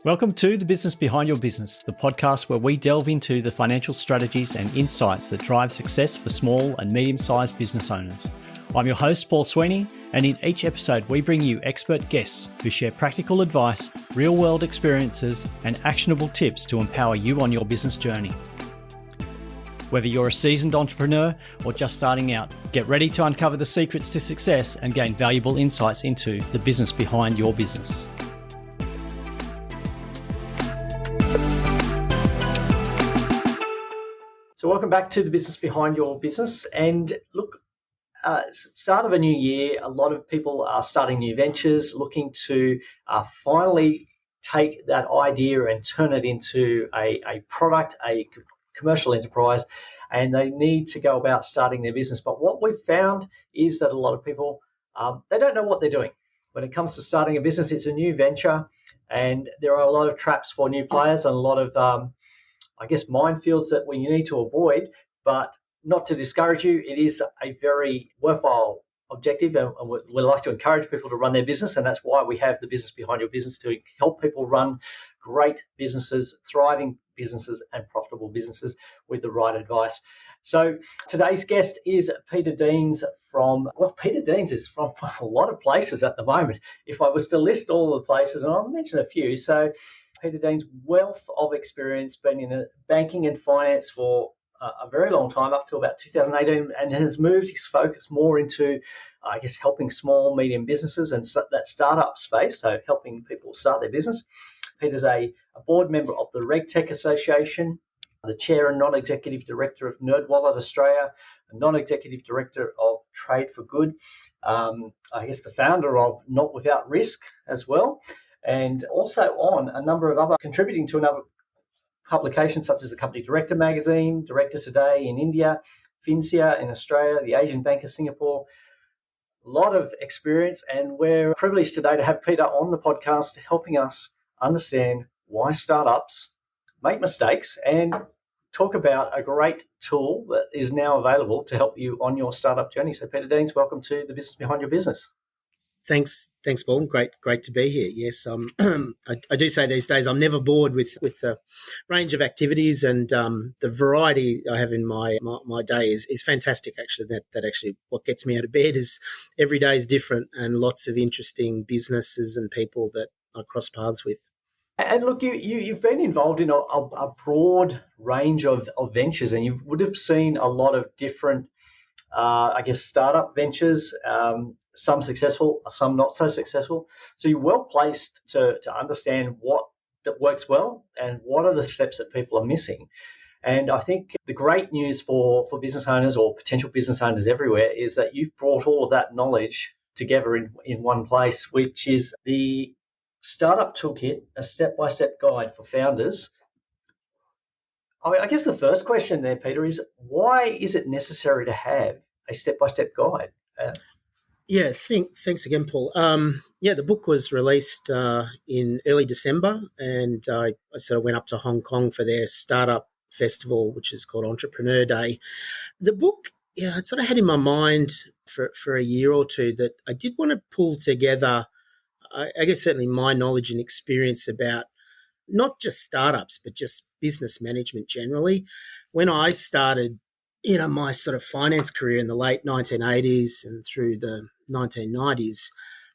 Welcome to The Business Behind Your Business, the podcast where we delve into the financial strategies and insights that drive success for small and medium-sized business owners. I'm your host, Paul Sweeney, and in each episode we bring you expert guests who share practical advice, real-world experiences, and actionable tips to empower you on your business journey. Whether you're a seasoned entrepreneur or just starting out, get ready to uncover the secrets to success and gain valuable insights into the business behind your business. So welcome back to The Business Behind Your Business. And look, start of a new year, a lot of people are starting new ventures, looking to finally take that idea and turn it into a product, a commercial enterprise, and they need to go about starting their business. But what we've found is that a lot of people, they don't know what they're doing. When it comes to starting a business, it's a new venture, and there are a lot of traps for new players and a lot of minefields that we need to avoid, but not to discourage you. It is a very worthwhile objective, and we like to encourage people to run their business, and that's why we have the Business Behind Your Business, to help people run great businesses, thriving businesses, and profitable businesses with the right advice. So today's guest is Peter Deans Peter Deans is from a lot of places at the moment. If I was to list all the places, and I'll mention a few, so Peter Deans' wealth of experience, been in banking and finance for a very long time, up to about 2018, and has moved his focus more into, helping small, medium businesses and that startup space, so helping people start their business. Peter's a board member of the RegTech Association, the chair and non-executive director of NerdWallet Australia, a non-executive director of Trade for Good, the founder of Not Without Risk as well, and also on a number of other, contributing to another publications such as the Company Director magazine, Director Today in India, FinCEA in Australia, the Asian Banker Singapore. A lot of experience, and we're privileged today to have Peter on the podcast, helping us understand why startups make mistakes and talk about a great tool that is now available to help you on your startup journey. So Peter Deans, welcome to The Business Behind Your Business. Thanks, Paul. Great to be here. Yes, I do say these days I'm never bored with the range of activities, and the variety I have in my day is fantastic. Actually, that actually what gets me out of bed is every day is different, and lots of interesting businesses and people that I cross paths with. And look, you've been involved in a broad range of ventures, and you would have seen a lot of different, startup ventures. Some successful, some not so successful. So you're well placed to understand what that works well and what are the steps that people are missing. And I think the great news for business owners or potential business owners everywhere is that you've brought all of that knowledge together in one place, which is the Start-Up Toolkit, a step-by-step guide for founders. I guess the first question there, Peter, is why is it necessary to have a step-by-step guide? Thanks again, Paul. The book was released in early December, and I sort of went up to Hong Kong for their startup festival, which is called Entrepreneur Day. The book, I'd sort of had in my mind for a year or two that I did want to pull together, I guess certainly my knowledge and experience about not just startups, but just business management generally. When I started, my sort of finance career in the late 1980s and through the 1990s,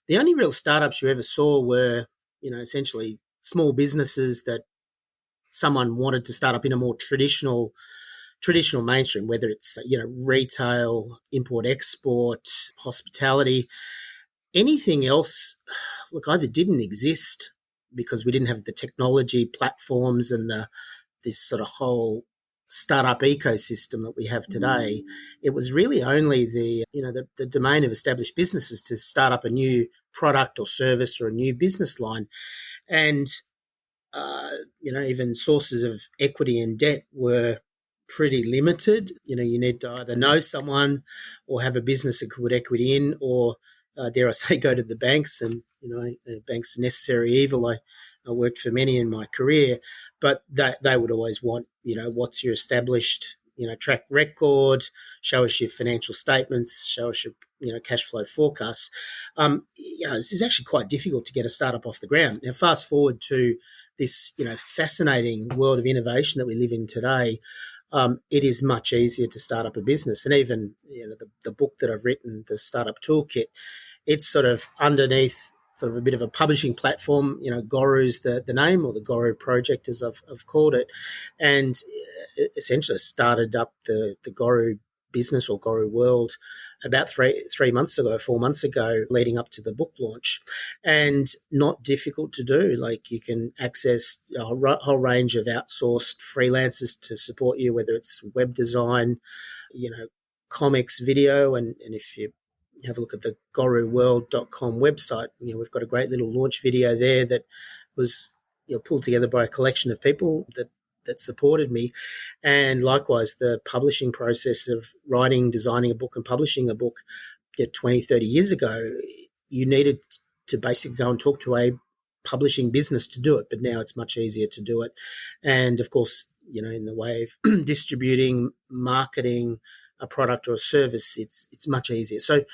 the only real startups you ever saw were, essentially small businesses that someone wanted to start up in a more traditional mainstream, whether it's, retail, import, export, hospitality. Anything else, look, either didn't exist because we didn't have the technology platforms and this sort of whole startup ecosystem that we have today. It was really only the domain of established businesses to start up a new product or service or a new business line. And, even sources of equity and debt were pretty limited. You need to either know someone or have a business that could put equity in, or dare I say, go to the banks. And, banks are necessary evil. I worked for many in my career, but they would always want, what's your established, track record, show us your financial statements, show us your, cash flow forecasts. This is actually quite difficult to get a startup off the ground. Now, fast forward to this fascinating world of innovation that we live in today, it is much easier to start up a business. And even the book that I've written, the Start-Up Toolkit, it's sort of underneath sort of a bit of a publishing platform. Goru's the name, or the Goru Project, as I've called it, and essentially started up the Goru business, or Goru World, about 4 months ago, leading up to the book launch, and not difficult to do. Like, you can access a whole range of outsourced freelancers to support you, whether it's web design, comics, video, and if you have a look at the goruworld.com website, we've got a great little launch video there that was pulled together by a collection of people that supported me. And likewise, the publishing process of writing, designing a book and publishing a book 20, 30 years ago, you needed to basically go and talk to a publishing business to do it, but now it's much easier to do it. And of course, in the way of distributing, marketing a product or a service, it's much easier. So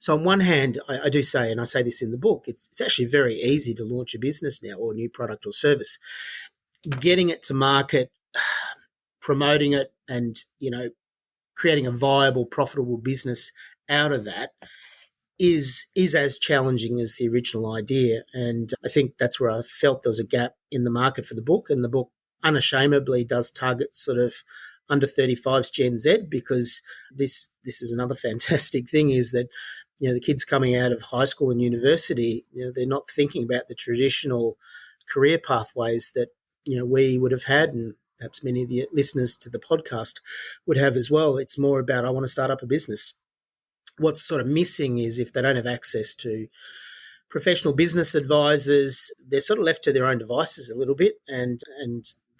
on one hand, I do say, and I say this in the book, it's actually very easy to launch a business now, or a new product or service. Getting it to market, promoting it, and creating a viable, profitable business out of that is as challenging as the original idea. And I think that's where I felt there was a gap in the market for the book. And the book unashamedly does target sort of under 35s Gen Z, because this is another fantastic thing, is that the kids coming out of high school and university, they're not thinking about the traditional career pathways that we would have had, and perhaps many of the listeners to the podcast would have as well. It's more about, I want to start up a business. What's sort of missing is, if they don't have access to professional business advisors, they're sort of left to their own devices a little bit, and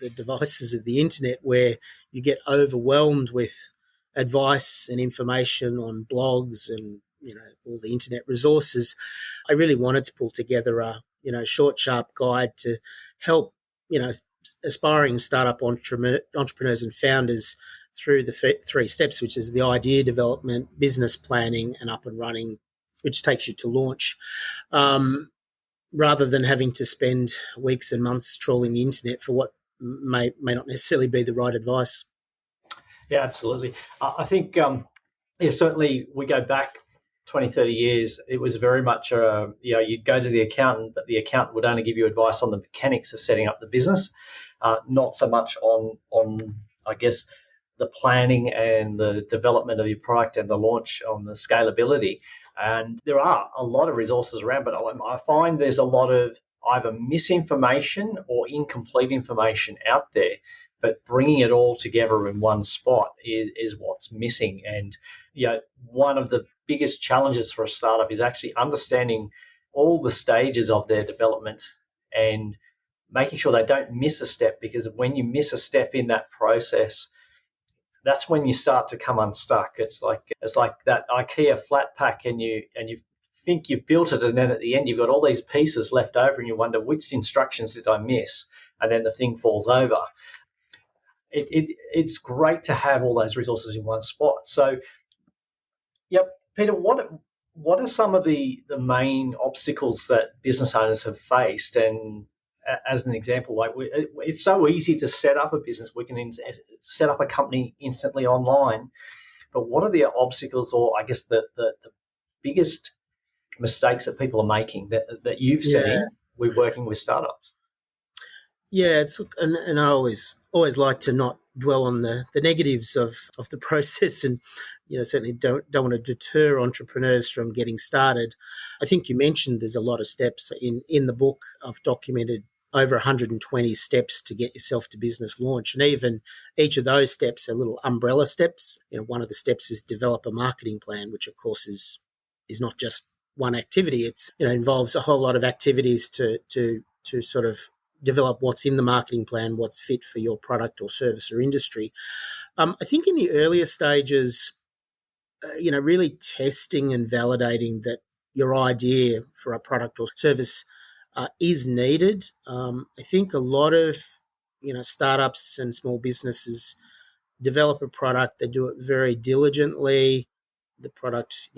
the devices of the internet, where you get overwhelmed with advice and information on blogs and all the internet resources. I really wanted to pull together a short, sharp guide to help aspiring startup entrepreneurs and founders through the 3 steps, which is the idea development, business planning, and up and running, which takes you to launch, rather than having to spend weeks and months trawling the internet for what may not necessarily be the right advice. Yeah, absolutely. I think, certainly we go back 20, 30 years, it was very much, you'd go to the accountant, but the accountant would only give you advice on the mechanics of setting up the business, not so much on, I guess, the planning and the development of your product and the launch, on the scalability. And there are a lot of resources around, but I find there's a lot of either misinformation or incomplete information out there, but bringing it all together in one spot is what's missing. And one of the biggest challenges for a startup is actually understanding all the stages of their development and making sure they don't miss a step, because when you miss a step in that process, that's when you start to come unstuck. It's like that IKEA flat pack, and you think you've built it, and then at the end you've got all these pieces left over, and you wonder, which instructions did I miss? And then the thing falls over. It's great to have all those resources in one spot. So, yep, Peter, what are some of the main obstacles that business owners have faced? And as an example, it's so easy to set up a business. We can set up a company instantly online. But what are the obstacles, or I guess the biggest mistakes that people are making that you've seen with working with startups? Yeah, and I always like to not dwell on the negatives of the process, and certainly don't want to deter entrepreneurs from getting started. I think you mentioned there's a lot of steps in the book. I've documented over 120 steps to get yourself to business launch, and even each of those steps are little umbrella steps. One of the steps is develop a marketing plan, which of course is not just one activity. It's involves a whole lot of activities to sort of develop what's in the marketing plan, what's fit for your product or service or industry. I think in the earlier stages, really testing and validating that your idea for a product or service is needed. I think a lot of startups and small businesses develop a product. They do it very diligently. The product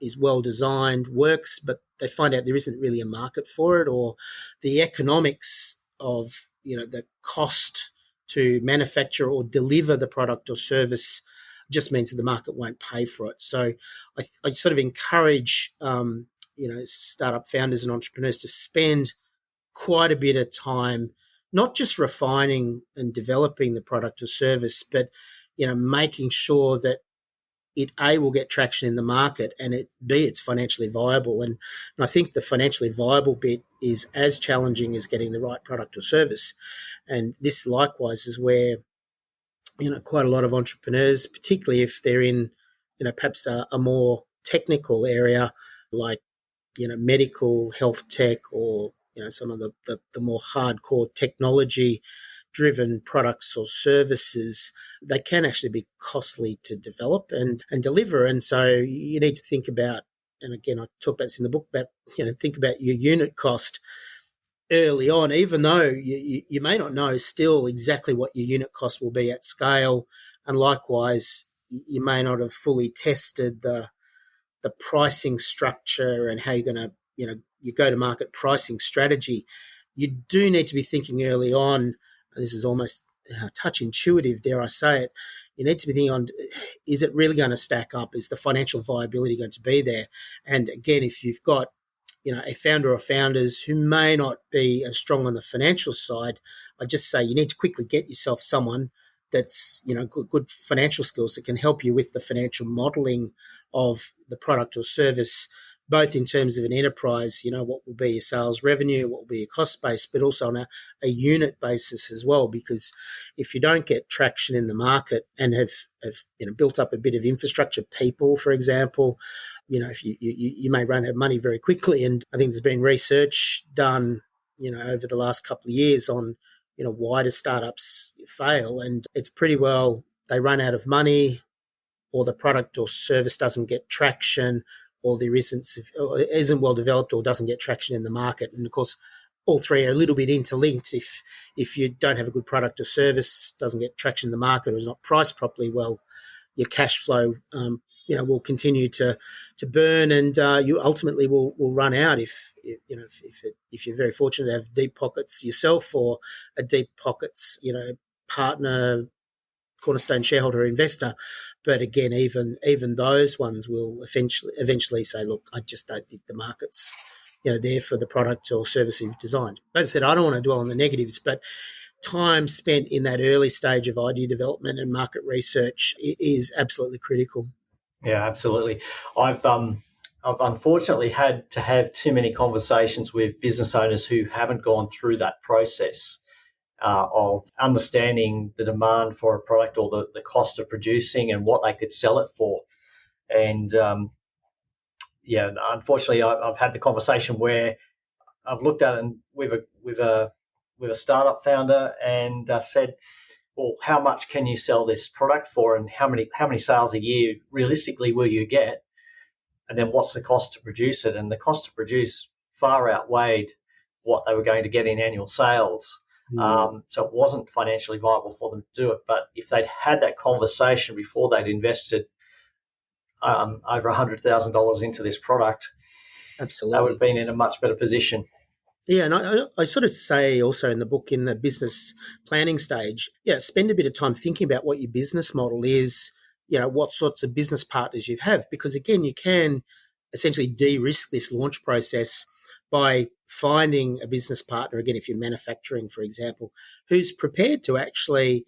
is well designed, works, but they find out there isn't really a market for it, or the economics of, the cost to manufacture or deliver the product or service just means that the market won't pay for it. So I sort of encourage, startup founders and entrepreneurs to spend quite a bit of time, not just refining and developing the product or service, but, making sure that it A, will get traction in the market, and it's financially viable. And I think the financially viable bit is as challenging as getting the right product or service. And this likewise is where, quite a lot of entrepreneurs, particularly if they're in, perhaps a more technical area like, medical, health tech, or, some of the more hardcore technology driven products or services, they can actually be costly to develop and deliver. And so you need to think about, and again, I talk about this in the book, about, think about your unit cost early on, even though you may not know still exactly what your unit cost will be at scale. And likewise, you may not have fully tested the pricing structure and how you're going to, your go-to-market pricing strategy. You do need to be thinking early on, and this is almost a touch intuitive, dare I say it, you need to be thinking on, is it really going to stack up? Is the financial viability going to be there? And again, if you've got, a founder or founders who may not be as strong on the financial side, I just say you need to quickly get yourself someone that's, good financial skills that can help you with the financial modeling of the product or service, both in terms of an enterprise, what will be your sales revenue, what will be your cost base, but also on a unit basis as well. Because if you don't get traction in the market and have built up a bit of infrastructure, people, for example, if you may run out of money very quickly. And I think there's been research done, over the last couple of years on, why do startups fail? And it's pretty well they run out of money, or the product or service doesn't get traction, or there isn't well developed, or doesn't get traction in the market. And of course, all three are a little bit interlinked. If you don't have a good product or service, doesn't get traction in the market, or is not priced properly, well, your cash flow, will continue to burn, and you ultimately will run out if you're very fortunate to have deep pockets yourself, or a deep pockets, partner, cornerstone shareholder, investor. But again, even those ones will eventually say, look, I just don't think the market's there for the product or service you've designed. As I said, I don't want to dwell on the negatives, but time spent in that early stage of idea development and market research is absolutely critical. Yeah, absolutely. I've unfortunately had to have too many conversations with business owners who haven't gone through that process of understanding the demand for a product, or the cost of producing and what they could sell it for. And unfortunately, I've had the conversation where I've looked at it with a startup founder and said, well, how much can you sell this product for, and how many sales a year realistically will you get? And then what's the cost to produce it? And the cost to produce far outweighed what they were going to get in annual sales. So it wasn't financially viable for them to do it. But if they'd had that conversation before they'd invested over $100,000 into this product, absolutely, they would have been in a much better position. Yeah, and I sort of say also in the book, in the business planning stage, spend a bit of time thinking about what your business model is, what sorts of business partners you have, because again, you can essentially de-risk this launch process by finding a business partner, again, if you're manufacturing, for example, who's prepared to actually,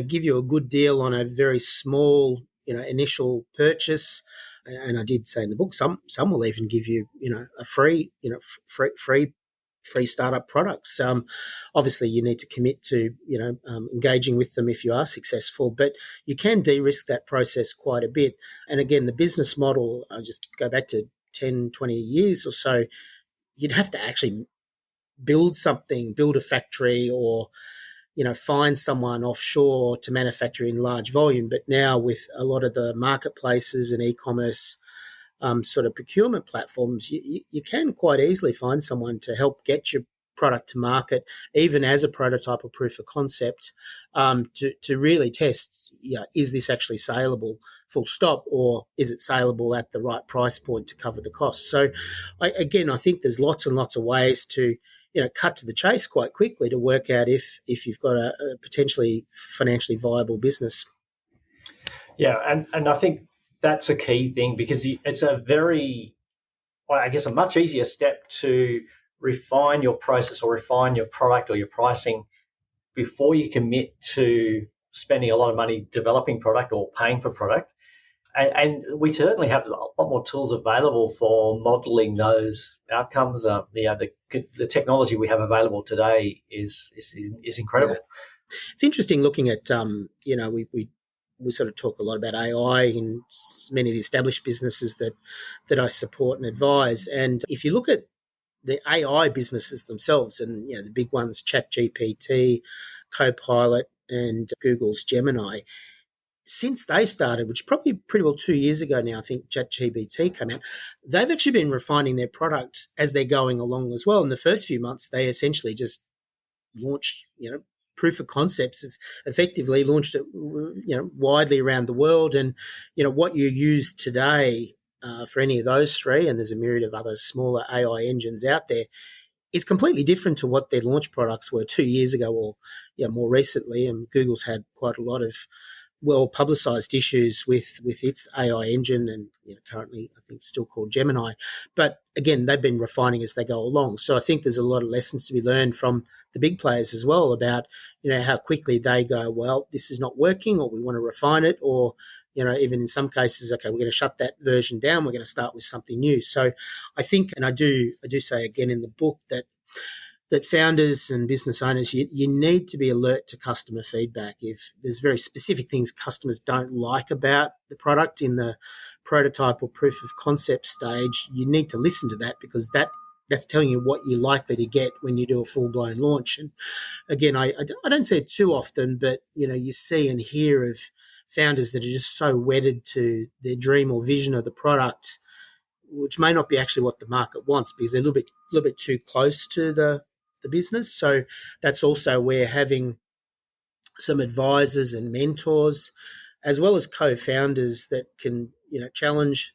give you a good deal on a very small, initial purchase. And I did say in the book, some will even give you, a free startup products. Obviously, you need to commit to, engaging with them if you are successful, but you can de-risk that process quite a bit. And again, the business model, I just go back to 10, 20 years or so, you'd have to actually build a factory, or, find someone offshore to manufacture in large volume. But now with a lot of the marketplaces and e-commerce sort of procurement platforms, you can quite easily find someone to help get your product to market, even as a prototype or proof of concept, to really test, is this actually saleable, full stop, or is it saleable at the right price point to cover the cost? So, I think there's lots and lots of ways to, cut to the chase quite quickly to work out if you've got a potentially financially viable business. Yeah, and I think that's a key thing, because it's a very, well, I guess, a much easier step to refine your process or refine your product or your pricing before you commit to spending a lot of money developing product or paying for product. And we certainly have a lot more tools available for modeling those outcomes. The technology we have available today is incredible. Yeah. It's interesting looking at, we sort of talk a lot about AI in many of the established businesses that I support and advise. And if you look at the AI businesses themselves, and the big ones, ChatGPT, Copilot, and Google's Gemini, since they started, which probably pretty well 2 years ago now, I think ChatGPT came out, they've actually been refining their product as they're going along as well. In the first few months, they essentially just launched, proof of concepts, have effectively launched it, widely around the world. And, what you use today for any of those three, and there's a myriad of other smaller AI engines out there, is completely different to what their launch products were 2 years ago or more recently. And Google's had quite a lot of well-publicised issues with its AI engine, and currently I think it's still called Gemini. But again, they've been refining as they go along. So I think there's a lot of lessons to be learned from the big players as well about how quickly they go, well, this is not working, or we want to refine it, or even in some cases, okay, we're going to shut that version down, we're going to start with something new. So I think, and I do say again in the book that founders and business owners, you need to be alert to customer feedback. If there's very specific things customers don't like about the product in the prototype or proof of concept stage, you need to listen to that, because that's telling you what you're likely to get when you do a full-blown launch. And again, I don't say it too often, but you see and hear of founders that are just so wedded to their dream or vision of the product, which may not be actually what the market wants, because they're a little bit too close to the business. So that's also where having some advisors and mentors, as well as co-founders that can challenge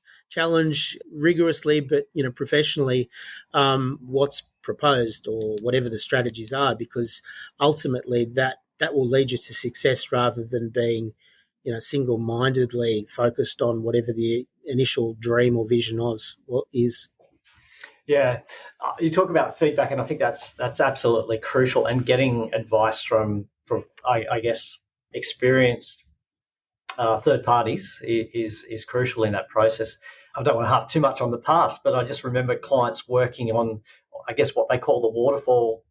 rigorously but professionally what's proposed or whatever the strategies are, because ultimately that will lead you to success, rather than being single-mindedly focused on whatever the initial dream or vision is. Yeah, you talk about feedback, and I think that's absolutely crucial. And getting advice from I guess experienced third parties is crucial in that process. I don't want to harp too much on the past, but I just remember clients working on, I guess, what they call the waterfall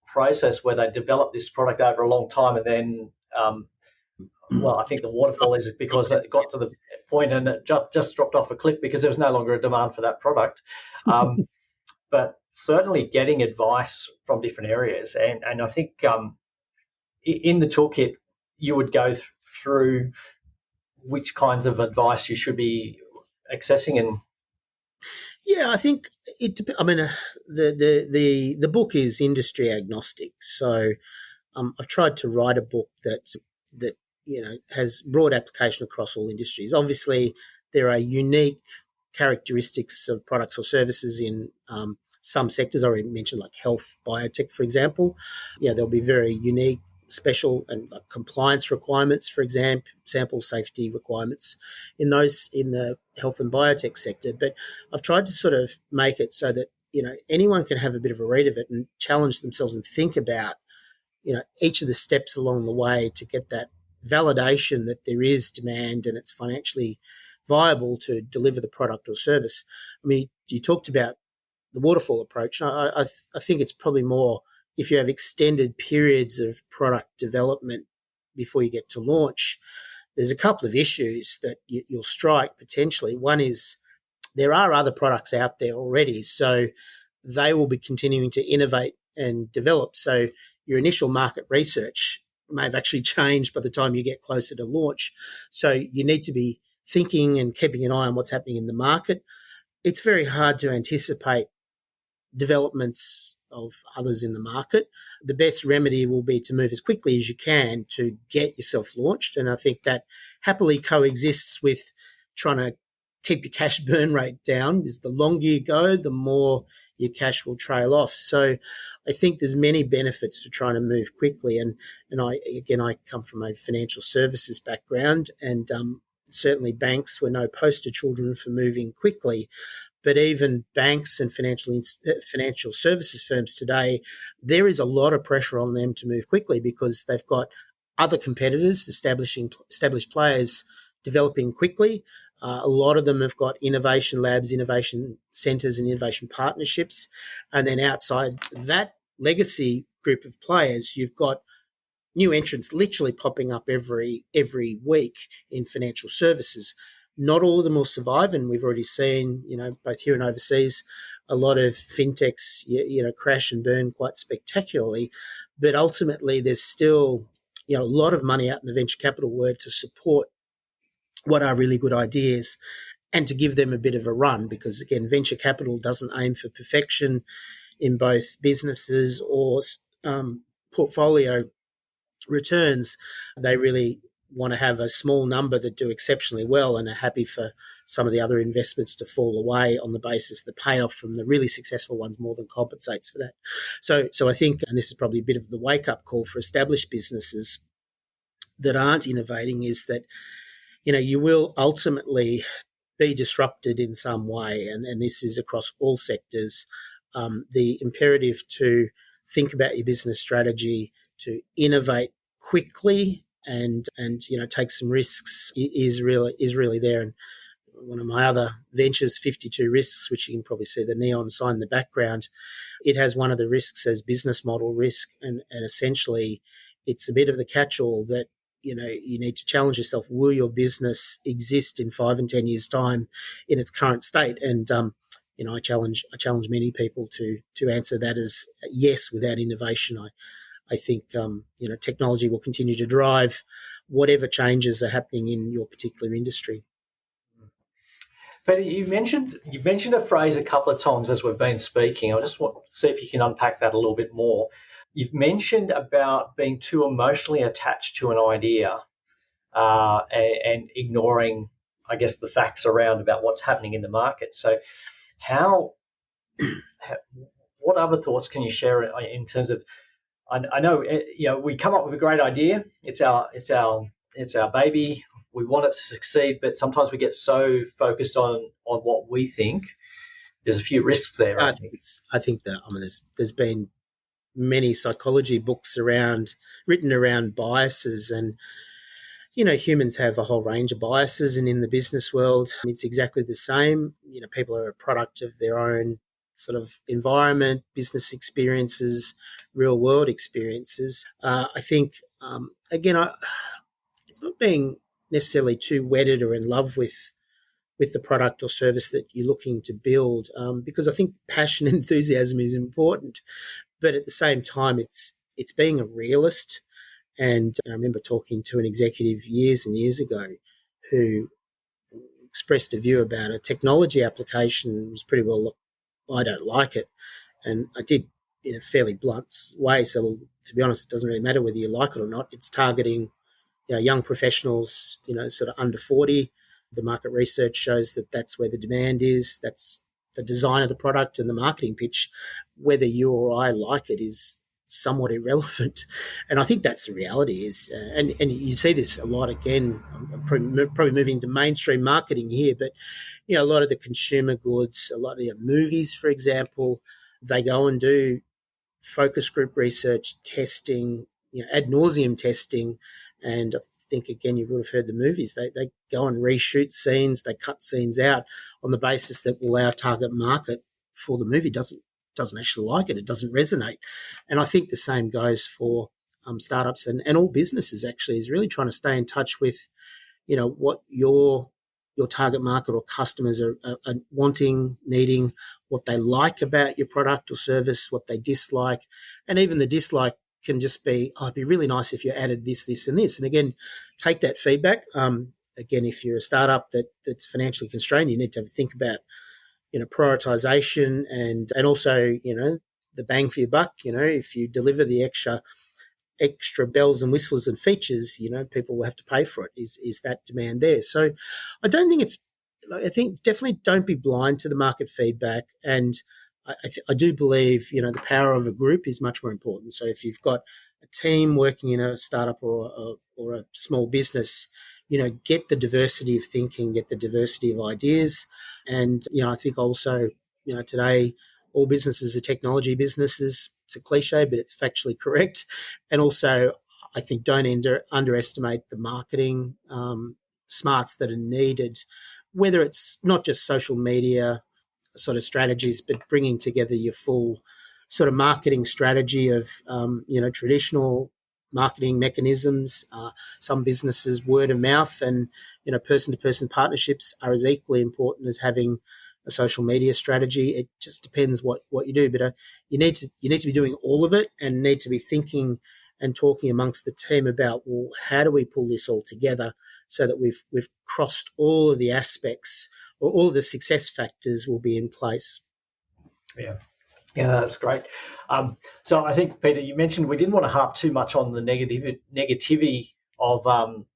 process, where they develop this product over a long time, and then I think the waterfall is because it got to the point and it just dropped off a cliff because there was no longer a demand for that product. But certainly getting advice from different areas. And I think in the toolkit, you would go through which kinds of advice you should be accessing. And yeah, I think the book is industry agnostic. So I've tried to write a book that has broad application across all industries. Obviously, there are unique characteristics of products or services in some sectors. I already mentioned, like health, biotech, for example. There'll be very unique, special and compliance requirements, for example, safety requirements in the health and biotech sector. But I've tried to sort of make it so that anyone can have a bit of a read of it and challenge themselves and think about each of the steps along the way to get that validation that there is demand and it's financially viable to deliver the product or service. I mean, you talked about the waterfall approach. I think it's probably more if you have extended periods of product development before you get to launch. There's a couple of issues that you'll strike potentially. One is there are other products out there already, so they will be continuing to innovate and develop. So your initial market research may have actually changed by the time you get closer to launch. So you need to be thinking and keeping an eye on what's happening in the market. It's very hard to anticipate developments of others in the market. The best remedy will be to move as quickly as you can to get yourself launched. And I think that happily coexists with trying to keep your cash burn rate down, is the longer you go, the more your cash will trail off. So I think there's many benefits to trying to move quickly. And I come from a financial services background, and certainly banks were no poster children for moving quickly. But even banks and financial services firms today, there is a lot of pressure on them to move quickly because they've got other competitors, established players developing quickly. A lot of them have got innovation labs, innovation centres and innovation partnerships. And then outside that legacy group of players, you've got new entrants literally popping up every week in financial services. Not all of them will survive, and we've already seen, both here and overseas, a lot of fintechs, crash and burn quite spectacularly. But ultimately, there's still, a lot of money out in the venture capital world to support what are really good ideas and to give them a bit of a run, because, again, venture capital doesn't aim for perfection in both businesses or portfolio returns. They really want to have a small number that do exceptionally well and are happy for some of the other investments to fall away on the basis the payoff from the really successful ones more than compensates for that. So I think, and this is probably a bit of the wake-up call for established businesses that aren't innovating, is that, you will ultimately be disrupted in some way, and this is across all sectors. The imperative to think about your business strategy, to innovate quickly and take some risks is really there. And one of my other ventures, 52 Risks, which you can probably see the neon sign in the background, it has one of the risks as business model risk, and essentially it's a bit of the catch-all that you need to challenge yourself. Will your business exist in 5 and 10 years' time in its current state? And I challenge many people to answer that as yes without innovation. I think technology will continue to drive whatever changes are happening in your particular industry. But you mentioned a phrase a couple of times as we've been speaking. I just want to see if you can unpack that a little bit more. You've mentioned about being too emotionally attached to an idea and ignoring, I guess, the facts around about what's happening in the market. So what other thoughts can you share in terms of, I know, we come up with a great idea. It's our baby. We want it to succeed, but sometimes we get so focused on what we think. There's a few risks there. I think that there's been many psychology books written around biases, and humans have a whole range of biases, and in the business world it's exactly the same. People are a product of their own sort of environment, business experiences, real world experiences. I think it's not being necessarily too wedded or in love with the product or service that you're looking to build, because I think passion and enthusiasm is important. But at the same time, it's being a realist. And I remember talking to an executive years and years ago who expressed a view about a technology application. It was pretty well, look, I don't like it. And I did in a fairly blunt way. So, well, to be honest, it doesn't really matter whether you like it or not. It's targeting young professionals, sort of under 40. The market research shows that that's where the demand is. That's the design of the product and the marketing pitch. Whether you or I like it is somewhat irrelevant. And I think that's the reality is, and you see this a lot again, I'm probably moving to mainstream marketing here, but, a lot of the consumer goods, a lot of movies, for example, they go and do focus group research, testing, ad nauseum testing. And I think, again, you would have heard the movies. They go and reshoot scenes, they cut scenes out on the basis that our target market for the movie doesn't actually like it. It doesn't resonate. And I think the same goes for startups and all businesses, actually, is really trying to stay in touch with, what your target market or customers are wanting, needing, what they like about your product or service, what they dislike. And even the dislike can just be, it'd be really nice if you added this, this, and this. And again, take that feedback. Again, if you're a startup that's financially constrained, you need to think about, prioritization and also, the bang for your buck. If you deliver the extra bells and whistles and features, people will have to pay for it. Is that demand there? So I don't think it's I think definitely don't be blind to the market feedback. And I do believe, the power of a group is much more important. So if you've got a team working in a startup or a small business, get the diversity of thinking, get the diversity of ideas. And, I think also, today all businesses are technology businesses. It's a cliche, but it's factually correct. And also, I think don't underestimate the marketing smarts that are needed, whether it's not just social media sort of strategies, but bringing together your full sort of marketing strategy of, traditional marketing mechanisms. Some businesses, word of mouth and, person-to-person partnerships are as equally important as having a social media strategy. It just depends what you do, but you need to be doing all of it and need to be thinking and talking amongst the team about, well, how do we pull this all together so that we've crossed all of the aspects, or all of the success factors will be in place. Yeah, that's great. So I think, Peter, you mentioned we didn't want to harp too much on the negativity of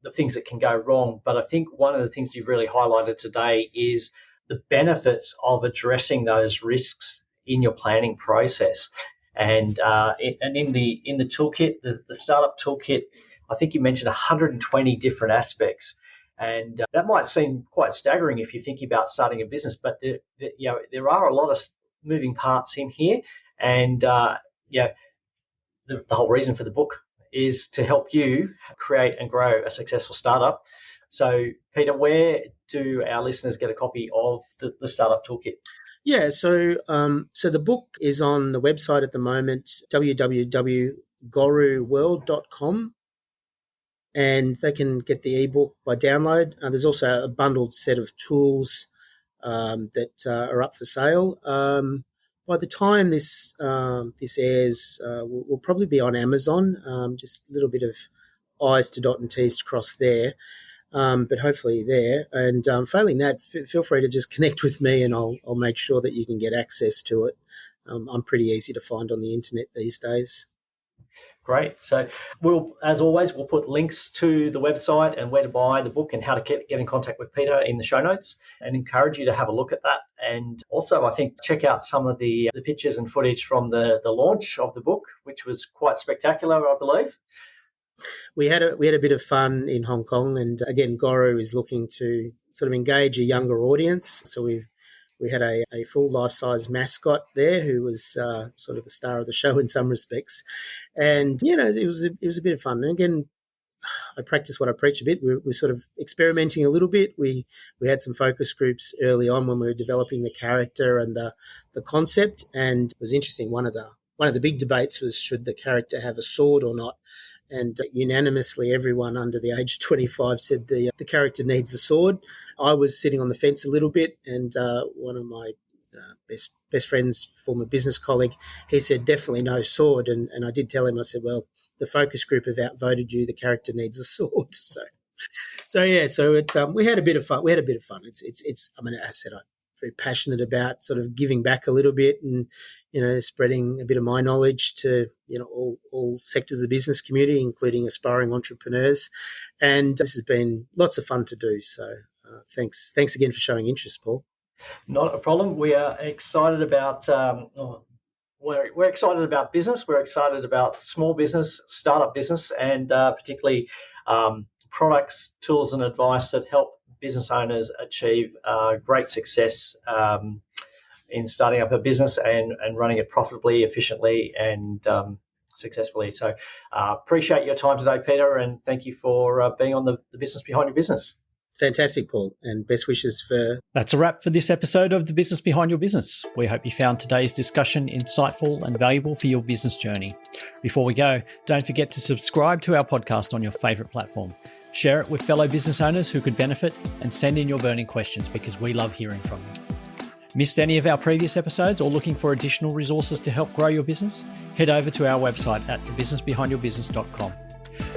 the things that can go wrong, but I think one of the things you've really highlighted today is the benefits of addressing those risks in your planning process. And in the toolkit, the Startup Toolkit, I think you mentioned 120 different aspects. And that might seem quite staggering if you're thinking about starting a business, but there are a lot of moving parts in here. And the whole reason for the book is to help you create and grow a successful startup. So, Peter, where do our listeners get a copy of the Startup Toolkit? Yeah, so the book is on the website at the moment, www.goruworld.com, and they can get the ebook by download. There's also a bundled set of tools that are up for sale. By the time this airs, we'll probably be on Amazon. Just a little bit of I's to dot and T's to cross there. But hopefully there. And failing that, feel free to just connect with me, and I'll make sure that you can get access to it. I'm pretty easy to find on the internet these days. Great. So as always, we'll put links to the website and where to buy the book and how to get in contact with Peter in the show notes, and encourage you to have a look at that. And also, I think, check out some of the pictures and footage from the launch of the book, which was quite spectacular, I believe. We had a bit of fun in Hong Kong, and again, Goru is looking to sort of engage a younger audience. So we had a full life-size mascot there who was sort of the star of the show in some respects, and it was a bit of fun. And again, I practice what I preach a bit. We're sort of experimenting a little bit. We had some focus groups early on when we were developing the character and the concept, and it was interesting. One of the big debates was, should the character have a sword or not? And unanimously, everyone under the age of 25 said the character needs a sword. I was sitting on the fence a little bit, and one of my best friends, former business colleague, he said definitely no sword. And I did tell him, I said, well, the focus group have outvoted you. The character needs a sword. So we had a bit of fun. It's. I mean, as I said, I'm very passionate about sort of giving back a little bit and spreading a bit of my knowledge to all sectors of the business community, including aspiring entrepreneurs. And this has been lots of fun to do. So thanks again for showing interest, Paul. Not a problem. We are excited about. We're excited about business. We're excited about small business, startup business, and particularly products, tools, and advice that help business owners achieve great success in starting up a business and running it profitably, efficiently, and successfully. So appreciate your time today, Peter, and thank you for being on the business behind your business. Fantastic, Paul, and best wishes for... That's a wrap for this episode of The Business Behind Your Business. We hope you found today's discussion insightful and valuable for your business journey. Before we go, don't forget to subscribe to our podcast on your favourite platform. Share it with fellow business owners who could benefit, and send in your burning questions because we love hearing from you. Missed any of our previous episodes or looking for additional resources to help grow your business? Head over to our website at thebusinessbehindyourbusiness.com.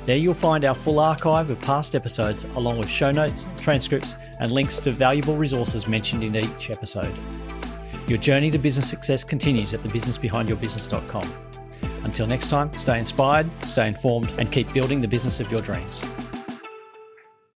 There you'll find our full archive of past episodes, along with show notes, transcripts, and links to valuable resources mentioned in each episode. Your journey to business success continues at thebusinessbehindyourbusiness.com. Until next time, stay inspired, stay informed, and keep building the business of your dreams.